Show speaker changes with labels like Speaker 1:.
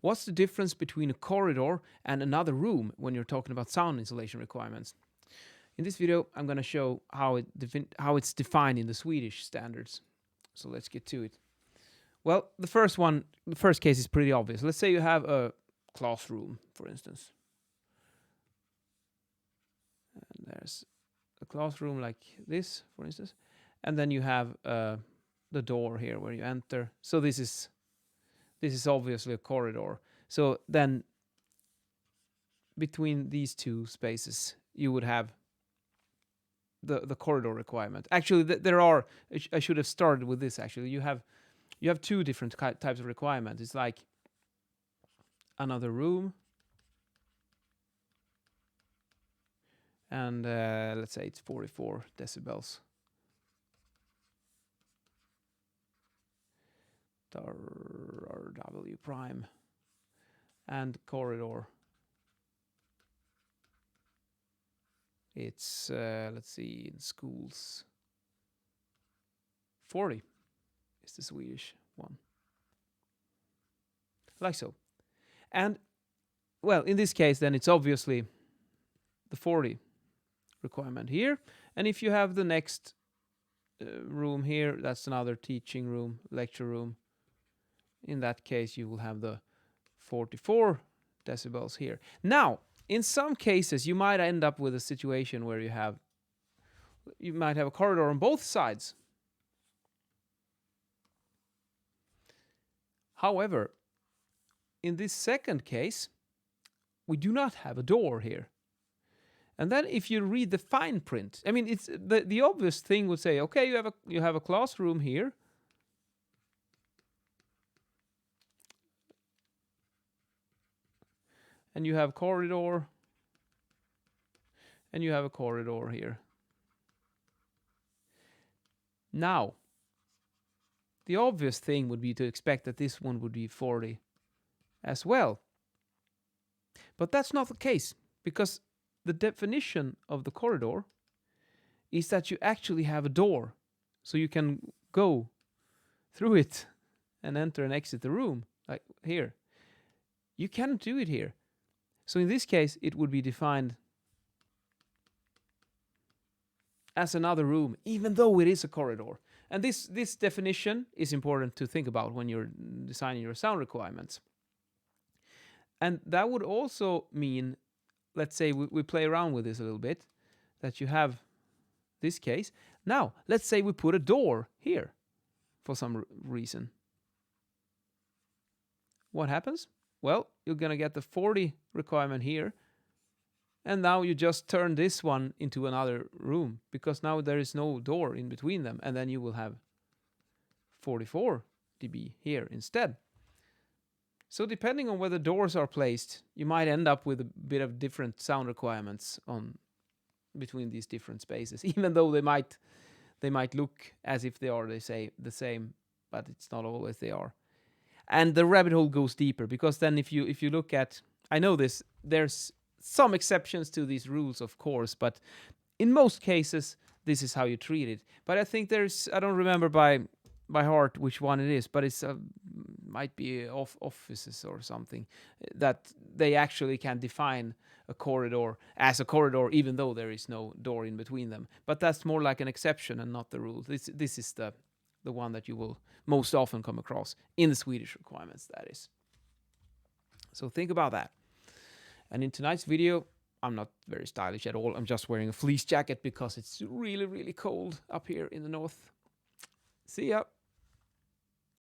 Speaker 1: What's the difference between a corridor and another room when you're talking about sound insulation requirements? In this video, I'm going to show how it's defined in the Swedish standards. So let's get to it. Well, the first case is pretty obvious. Let's say you have a classroom, for instance. And there's a classroom like this, for instance. And then you have the door here where you enter. So this is obviously a corridor. So then between these two spaces, you would have the corridor requirement. Actually, there are. I should have started with this. Actually, you have two different types of requirements. It's like another room, and let's say it's 44 decibels. W prime and corridor. It's let's see, in schools 40 is the Swedish one, like so. And well, in this case then it's obviously the 40 requirement here, and if you have the next room here, that's another teaching room, lecture room. In that case you will have the 44 decibels here. Now, in some cases, you might end up with a situation where you might have a corridor on both sides. However, in this second case, we do not have a door here. And then if you read the fine print, I mean, it's the obvious thing would say, okay, you have a classroom here. And you have corridor, and you have a corridor here. Now, the obvious thing would be to expect that this one would be 40 as well. But that's not the case, because the definition of the corridor is that you actually have a door, so you can go through it and enter and exit the room, like here. You cannot do it here. So in this case, it would be defined as another room, even though it is a corridor. And this definition is important to think about when you're designing your sound requirements. And that would also mean, let's say we play around with this a little bit, that you have this case. Now, let's say we put a door here for some reason. What happens? Well, you're going to get the 40 requirement here. And now you just turn this one into another room, because now there is no door in between them. And then you will have 44 dB here instead. So depending on where the doors are placed, you might end up with a bit of different sound requirements on between these different spaces, even though they might look as if they are the same, but it's not always they are. And the rabbit hole goes deeper, because then if you look at, I know there's some exceptions to these rules, of course, but in most cases this is how you treat it. But I think I don't remember by heart which one it is, but it's might be offices or something, that they actually can define a corridor as a corridor even though there is no door in between them. But that's more like an exception and not the rule. This is the one that you will most often come across in the Swedish requirements, that is. So think about that. And in tonight's video, I'm not very stylish at all. I'm just wearing a fleece jacket because it's really, really cold up here in the north. See ya.